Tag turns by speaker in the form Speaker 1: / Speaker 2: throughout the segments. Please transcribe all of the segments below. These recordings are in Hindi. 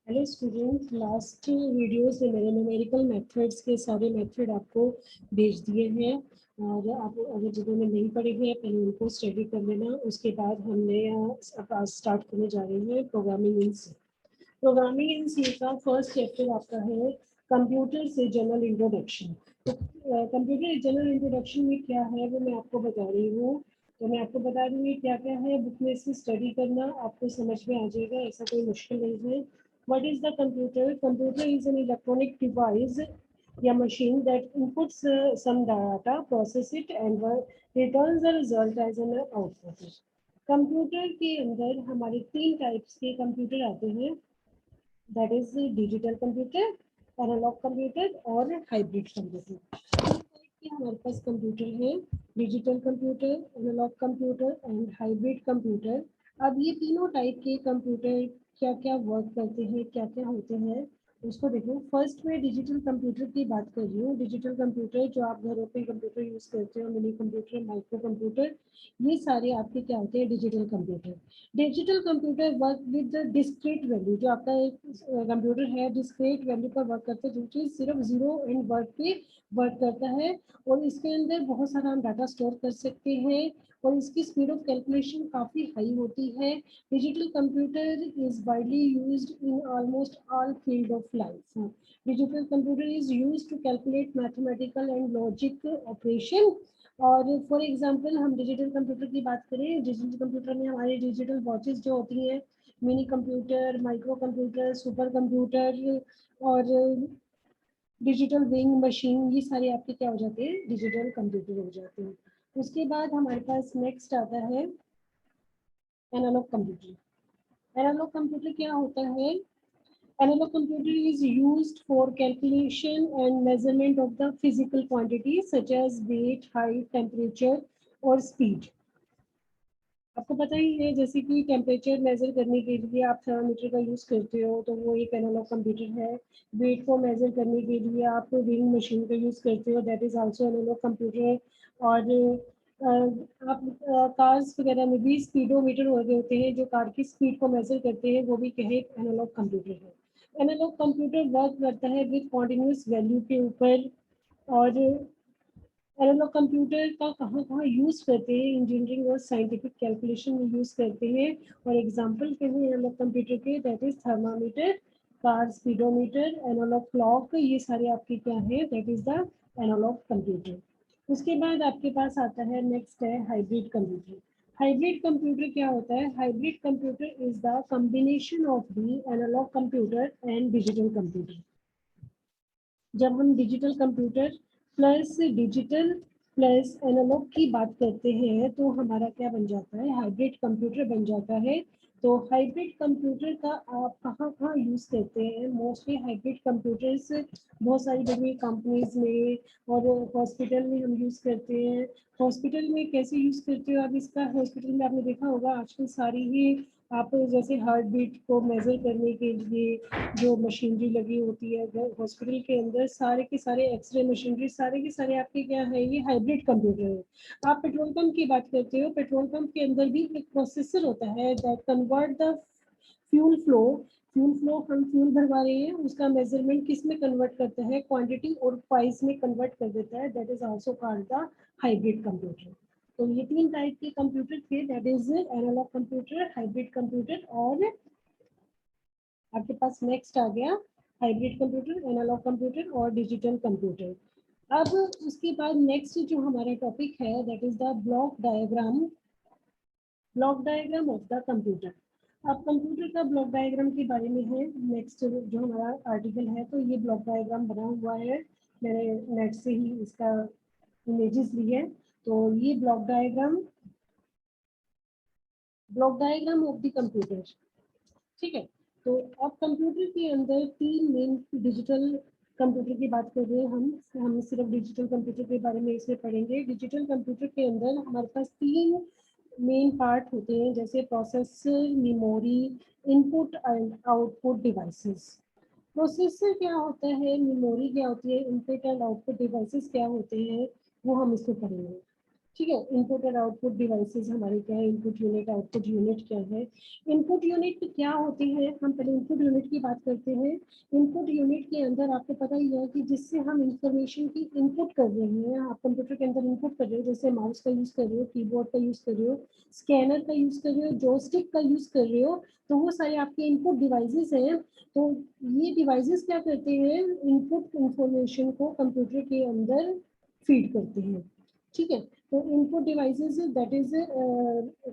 Speaker 1: हेलो स्टूडेंट, लास्ट वीडियोस में मैंने न्यूमेरिकल मेथड्स के सारे मेथड आपको भेज दिए हैं और आप अगर जिन्होंने नहीं पढ़े हैं पहले उनको स्टडी कर लेना। उसके बाद हमने स्टार्ट करने जा रहे हैं programming in C. Programming in सी का फर्स्ट चैप्टर आपका है कंप्यूटर से जनरल इंट्रोडक्शन। तो कंप्यूटर जनरल इंट्रोडक्शन में क्या है वो मैं आपको बता रही हूँ। तो मैं आपको बता दूंगी क्या क्या है, बुक में से स्टडी करना, आपको समझ में आ जाएगा, ऐसा कोई मुश्किल नहीं है। What is the computer? Computer is an electronic device या machine that inputs some data, process it and returns the result as an output. Computer के अंदर हमारे तीन टाइप्स के कंप्यूटर आते हैं, that is digital computer, analog computer और हाइब्रिड कंप्यूटर। कि हमारे पास कंप्यूटर है digital computer, analog computer and hybrid computer. अब ये तीनों टाइप के कंप्यूटर क्या क्या वर्क करते हैं, क्या क्या होते हैं उसको देखो। फर्स्ट में डिजिटल कंप्यूटर की बात कर रही हूँ। डिजिटल कंप्यूटर जो आप घरों पे कंप्यूटर यूज करते हो, मिनी कंप्यूटर, माइक्रो कंप्यूटर, ये सारे आपके क्या होते हैं, digital computer. Digital computer work with discrete value. जो आपका एक कंप्यूटर है डिस्क्रीट वैल्यू पर वर्क करता है, जो चीज सिर्फ जीरो एंड वर्ड पे वर्क करता है और इसके अंदर बहुत सारा हम डाटा स्टोर कर सकते हैं और इसकी स्पीड ऑफ कैलकुलेशन काफ़ी हाई होती है। Digital computer is widely used in almost all field of life. Digital computer is used to calculate mathematical and logic operation. और फॉर एग्जांपल हम डिजिटल कंप्यूटर की बात करें, डिजिटल कंप्यूटर में हमारी डिजिटल वॉचेस जो होती हैं, mini computer, micro computer, super computer और डिजिटल विंग मशीन, ये सारे आपके क्या हो जाते हैं, डिजिटल कंप्यूटर हो जाते हैं। उसके बाद हमारे पास नेक्स्ट आता है एनालॉग कंप्यूटर। एनालॉग कंप्यूटर क्या होता है? Analog computer is used for calculation and measurement of the physical quantities such as weight, height, temperature और speed। आपको पता ही है जैसे कि टेम्परेचर मेजर करने के लिए आप थर्मामीटर का यूज़ करते हो, तो वो एक एनालॉग कंप्यूटर है। वेट को मेजर करने के लिए आप वेइंग मशीन का यूज़ करते हो, that is also analog computer. और आप कार्स वगैरह में भी स्पीडोमीटर हो रहे होते हैं जो कार की स्पीड को मेजर करते हैं, वो भी कहे एनालॉग कंप्यूटर है। एनालॉग कंप्यूटर वर्क करता है विद कॉन्टिन्यूस वैल्यू के ऊपर। और एनालॉग कंप्यूटर का कहाँ कहाँ यूज़ करते हैं, इंजीनियरिंग और साइंटिफिक कैलकुलेशन में यूज़ करते हैं। और एग्जांपल के हैं एनालॉग कंप्यूटर के, that is thermometer, car speedometer, analog clock, ये सारे आपके क्या है, that is the analog computer. उसके बाद आपके पास आता है नेक्स्ट है हाइब्रिड कंप्यूटर। हाइब्रिड कंप्यूटर क्या होता है? Hybrid computer is the combination of the analog computer and digital computer. जब हम डिजिटल कंप्यूटर प्लस एनालॉग की बात करते हैं तो हमारा क्या बन जाता है, हाइब्रिड कंप्यूटर बन जाता है। तो हाइब्रिड कंप्यूटर का आप कहाँ कहाँ यूज़ करते हैं? मोस्टली हाइब्रिड कंप्यूटर्स बहुत सारी बड़ी कंपनीज में और हॉस्पिटल में हम यूज़ करते हैं। हॉस्पिटल में कैसे यूज़ करते हो आप इसका? हॉस्पिटल में आपने देखा होगा आजकल सारी ही आप जैसे हार्ट बीट को मेजर करने के लिए जो मशीनरी लगी होती है हॉस्पिटल के अंदर, सारे के सारे एक्सरे मशीनरी, सारे के सारे आपके क्या है, ये हाइब्रिड कंप्यूटर है। आप पेट्रोल पंप की बात करते हो, पेट्रोल पंप के अंदर भी एक प्रोसेसर होता है that convert the fuel flow. हम फ्यूल भरवा रहे हैं, उसका मेजरमेंट किस में कन्वर्ट करता है, क्वांटिटी और प्राइस में कन्वर्ट कर देता है, that is also called the hybrid computer. तो ये तीन टाइप के कंप्यूटर थे, that is analog computer, hybrid computer और आपके पास नेक्स्ट आ गया हाइब्रिड कंप्यूटर, एनालॉग कंप्यूटर और डिजिटल कंप्यूटर। अब उसके बाद नेक्स्ट जो हमारा टॉपिक है that is the block diagram of the computer. अब कंप्यूटर का ब्लॉक डायग्राम के बारे में है नेक्स्ट जो हमारा आर्टिकल है। तो ये ब्लॉक डायग्राम बना हुआ है, मैंने नेट से ही इसका इमेजेस ली है। तो ये block diagram of the computer, ठीक है। तो अब कंप्यूटर के अंदर तीन मेन डिजिटल कंप्यूटर की बात कर रहे हैं हम सिर्फ डिजिटल कंप्यूटर के बारे में इसमें पढ़ेंगे। डिजिटल कंप्यूटर के अंदर हमारे पास तीन मेन पार्ट होते हैं, जैसे processor, memory, input and output devices. Processor क्या होता है, मेमोरी क्या होती है, इनपुट एंड आउटपुट डिवाइसेस क्या होते हैं, वो हम इसमें पढ़ेंगे। ठीक है। इनपुट और आउटपुट डिवाइसेस हमारे क्या है, इनपुट यूनिट आउटपुट यूनिट क्या है। इनपुट यूनिट क्या होती है, हम पहले इनपुट यूनिट की बात करते हैं। इनपुट यूनिट के अंदर आपको पता ही है कि जिससे हम इंफॉर्मेशन की इनपुट कर रहे हैं, आप कंप्यूटर के अंदर इनपुट कर रहे हो, जैसे माउस का यूज कर रहे हो, कीबोर्ड का यूज कर रहे हो, स्कैनर का यूज कर रहे हो, जॉयस्टिक का यूज कर रहे हो, तो वो सारे आपके इनपुट डिवाइसेस हैं। तो ये डिवाइसेस क्या करते हैं, इनपुट इंफॉर्मेशन को कंप्यूटर के अंदर फीड करते हैं। ठीक है। तो input devices that is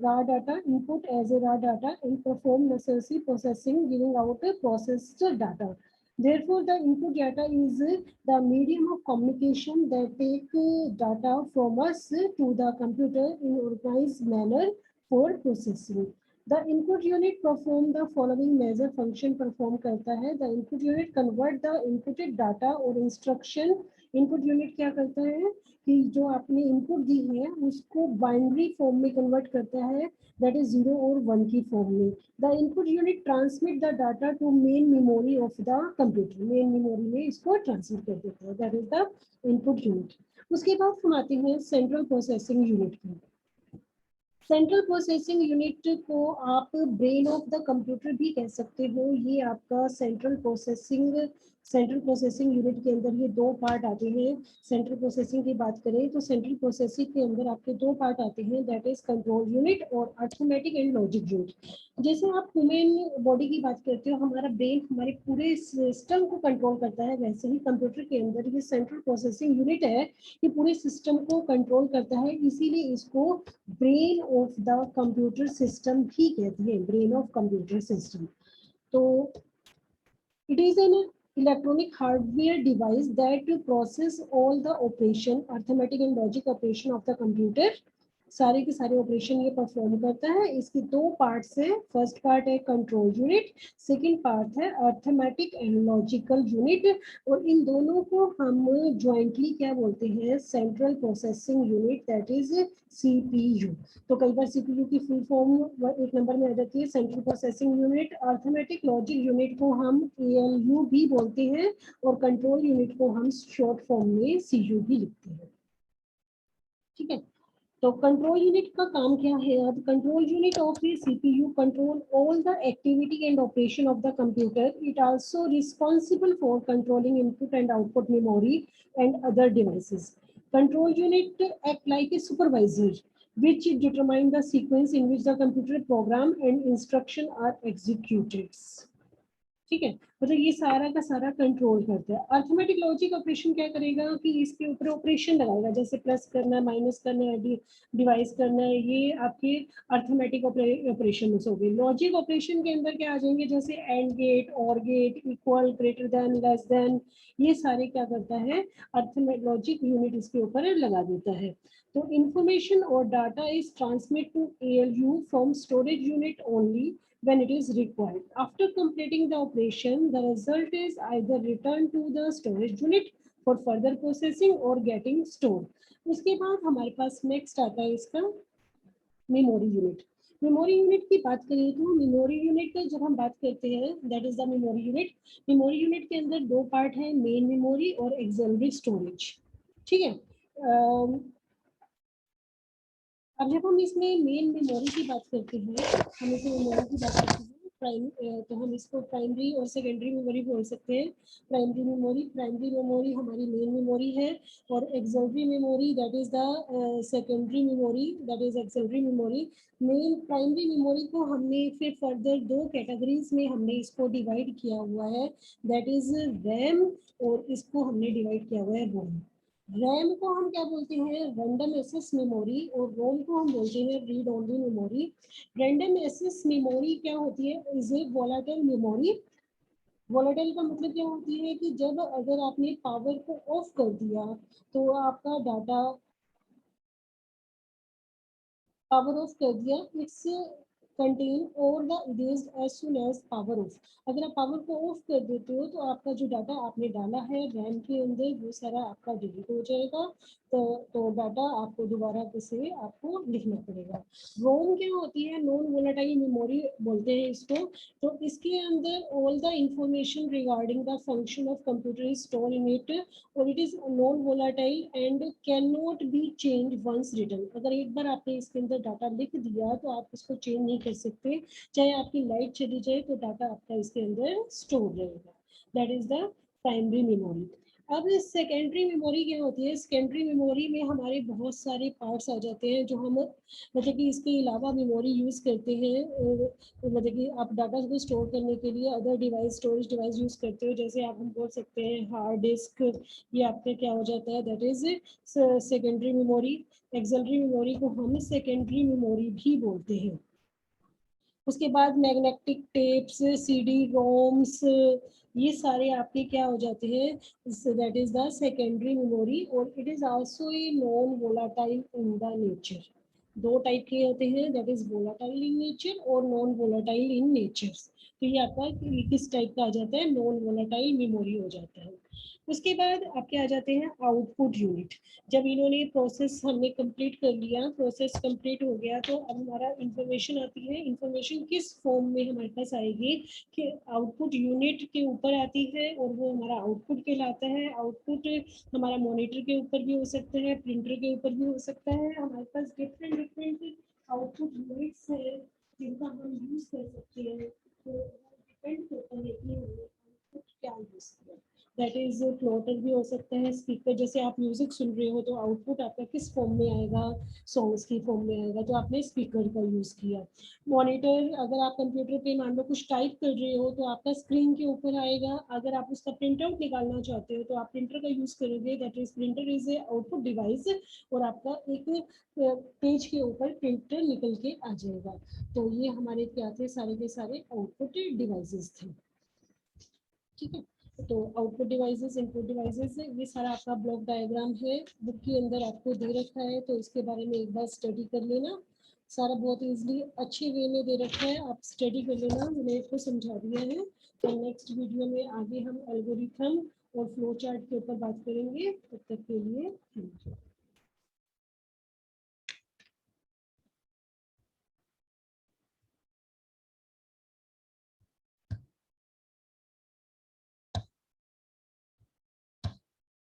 Speaker 1: raw data input as a raw data and perform necessary processing giving out a processed data. Therefore, the input data is the medium of communication that take data from us to the computer in organized manner for processing. The input unit perform the following major function perform करता है। The input unit convert the inputted data or instruction। input unit क्या करता है कि जो आपने इनपुट दी है उसको बाइनरी फॉर्म में कन्वर्ट करता है, दैट इज 0 और 1 की फॉर्म में। The input unit transmit the data to main memory of the computer, main memory में इसको ट्रांसफर कर देता है, that is the input unit. उसके बाद हम आते हैं सेंट्रल प्रोसेसिंग यूनिट की। सेंट्रल प्रोसेसिंग यूनिट को आप ब्रेन ऑफ द कंप्यूटर भी कह सकते हो। ये आपका सेंट्रल प्रोसेसिंग यूनिट के अंदर ये दो पार्ट आते हैं। सेंट्रल प्रोसेसिंग की बात करें तो सेंट्रल प्रोसेसिंग के अंदर आपके दो पार्ट आते हैं, दैट इज कंट्रोल यूनिट और अरिथमेटिक एंड लॉजिक यूनिट। जैसे आप ह्यूमन बॉडी की बात करते हो, हमारा ब्रेन हमारे पूरे सिस्टम को कंट्रोल करता है, वैसे ही कंप्यूटर के अंदर ये सेंट्रल प्रोसेसिंग यूनिट है, ये पूरे सिस्टम को कंट्रोल करता है, इसीलिए इसको brain of the computer system भी कहते हैं, ब्रेन ऑफ कंप्यूटर सिस्टम। तो it is an electronic hardware device that process all the operation, arithmetic and logic operation of the computer। सारे के सारे ऑपरेशन ये परफॉर्म करता है। इसके दो पार्ट्स हैं, फर्स्ट पार्ट है कंट्रोल यूनिट, सेकंड पार्ट है अरिथमेटिक एंड लॉजिकल यूनिट, और इन दोनों को हम ज्वाइंटली क्या बोलते हैं, central processing unit, that is CPU. तो कई बार सीपीयू की फुल फॉर्म एक नंबर में आ जाती है, central processing unit. Arithmetic logic unit को हम एएलयू भी बोलते हैं, और कंट्रोल यूनिट को हम शॉर्ट फॉर्म में सीयू भी लिखते हैं। ठीक है। तो कंट्रोल यूनिट का काम क्या है, अब control unit of the CPU control all the activity and operation of the computer. It also responsible for controlling input and output memory and other devices. Control unit act like a supervisor which determine the sequence in which the computer program and instruction are executed। ठीक है, मतलब ये सारा का सारा कंट्रोल करता है। अरिथमेटिक लॉजिक ऑपरेशन क्या करेगा कि इसके ऊपर ऑपरेशन लगाएगा, जैसे प्लस करना है, माइनस करना है, डिवाइस करना है, ये आपके अरिथमेटिक ऑपरेशन हो गए। लॉजिक ऑपरेशन के अंदर क्या आ जाएंगे, जैसे एंड गेट, और gate, equal, greater than, less than, ये सारे क्या करता है, अरिथमेटिक लॉजिक यूनिट इसके ऊपर लगा देता है। तो इंफॉर्मेशन और data is transmit to ALU from storage unit only when it is required. After completing the operation, the result is either returned to the storage unit for further processing or getting stored. उसके बाद हमारे पास नेक्स्ट आता है इसका मेमोरी यूनिट। मेमोरी यूनिट की बात करें तो मेमोरी यूनिट जब हम बात करते हैं, that is the memory unit. Memory unit के अंदर दो पार्ट है, मेन मेमोरी और एक्सिलरी स्टोरेज। ठीक है। अब जब हम इसमें मेन मेमोरी की बात करते हैं, हम इसमें मेमोरी की बात करते हैं तो हम इसको प्राइमरी और सेकेंडरी मेमोरी बोल सकते हैं। प्राइमरी मेमोरी हमारी मेन मेमोरी है, और axillary memory that is the secondary memory, that is axillary memory. Main primary memory को हमने फिर फर्दर दो कैटेगरीज में हमने इसको डिवाइड किया हुआ है, दैट इज रैम, और इसको हमने डिवाइड किया हुआ है रोम। रैम को हम क्या बोलते हैं, रैंडम एक्सेस मेमोरी, और रोम को हम बोलते हैं read only memory. Random access memory क्या होती है, is a volatile memory. Volatile का मतलब क्या होती है कि जब अगर आपने पावर को ऑफ कर दिया तो आपका डाटा, पावर ऑफ कर दिया, इट्स कंटेन और the erased as soon as power off. अगर आप पावर को ऑफ कर देते हो तो आपका जो डाटा आपने डाला है रैम के अंदर वो सारा आपका डिलीट हो जाएगा। तो डाटा आपको दोबारा से आपको लिखना पड़ेगा। रोम क्या होती है? नॉन वोलेटाइल मेमोरी बोलते हैं इसको। तो इसके अंदर all the information regarding the function of computer is store in it और it is non volatile and can not be change once written. अगर एक बार आपने इसके अंदर डाटा लिख दिया तो आप इसको चेंज नहीं कर सकते, चाहे आपकी लाइट चली जाए तो डाटा आपका इसके अंदर स्टोर रहेगा। That is the primary memory. अब सेकेंडरी मेमोरी क्या होती है? सेकेंडरी मेमोरी में हमारे बहुत सारे पार्ट्स आ जाते हैं जो हम मतलब कि इसके अलावा मेमोरी यूज करते हैं। मतलब कि आप डाटा को स्टोर करने के लिए other device, storage device use करते हो। जैसे आप हम बोल सकते हैं हार्ड डिस्क, ये आपका क्या हो जाता है? That is secondary memory. Axillary memory को हम सेकेंडरी मेमोरी भी बोलते हैं। उसके बाद मैग्नेटिक टेप्स, सीडी रोम्स, ये सारे आपके क्या हो जाते हैं? That is the secondary memory और it is also a non volatile in the nature. दो टाइप के होते हैं, that is volatile in nature और नॉन वोलाटाइल इन नेचर। तो ये आपका किस टाइप का आ जाता है? नॉन वोलाटाइल मेमोरी हो जाता है। उसके बाद आपके आ जाते हैं आउटपुट यूनिट। जब इन्होंने प्रोसेस हमने कंप्लीट कर लिया, प्रोसेस कंप्लीट हो गया, तो अब हमारा इंफॉर्मेशन आती है। इंफॉर्मेशन किस फॉर्म में हमारे पास आएगी? कि आउटपुट यूनिट के ऊपर आती है और वो हमारा आउटपुट कहलाता है। आउटपुट हमारा मॉनिटर के ऊपर भी हो सकता है, प्रिंटर के ऊपर भी हो सकता है। हमारे पास डिफरेंट डिफरेंट आउटपुट यूनिट्स है जिनका हम यूज कर सकते हैं। तो डिपेंड करता है कि हमने आउटपुट क्या यूज किया। दैट इज फ्लोटर भी हो सकता है, स्पीकर। जैसे आप म्यूजिक सुन रहे हो तो आउटपुट आपका किस फॉर्म में आएगा? सॉन्ग्स की फॉर्म में आएगा, तो आपने स्पीकर का यूज किया। मॉनिटर, अगर आप कंप्यूटर पे मान लो कुछ टाइप कर रहे हो तो आपका स्क्रीन के ऊपर आएगा। अगर आप उसका प्रिंट आउट निकालना चाहते हो तो आप प्रिंटर का यूज करोगे। That is printer is a output device और आपका एक पेज के ऊपर प्रिंटर निकल के आ जाएगा। तो ये हमारे क्या थे? सारे के सारे आउटपुट डिवाइसेस थे। ठीक है, तो आउटपुट डिवाइसेस, इनपुट डिवाइसेस, ये सारा आपका ब्लॉक डायग्राम है, बुक के अंदर आपको दे रखा है। तो इसके बारे में एक बार स्टडी कर लेना। सारा बहुत इजीली अच्छे वे में दे रखा है, आप स्टडी कर लेना। मैंने इसको समझा दिया है। तो नेक्स्ट वीडियो में आगे हम एल्गोरिथम और फ्लो चार्ट के ऊपर बात करेंगे। तब तक के लिए थैंक यू।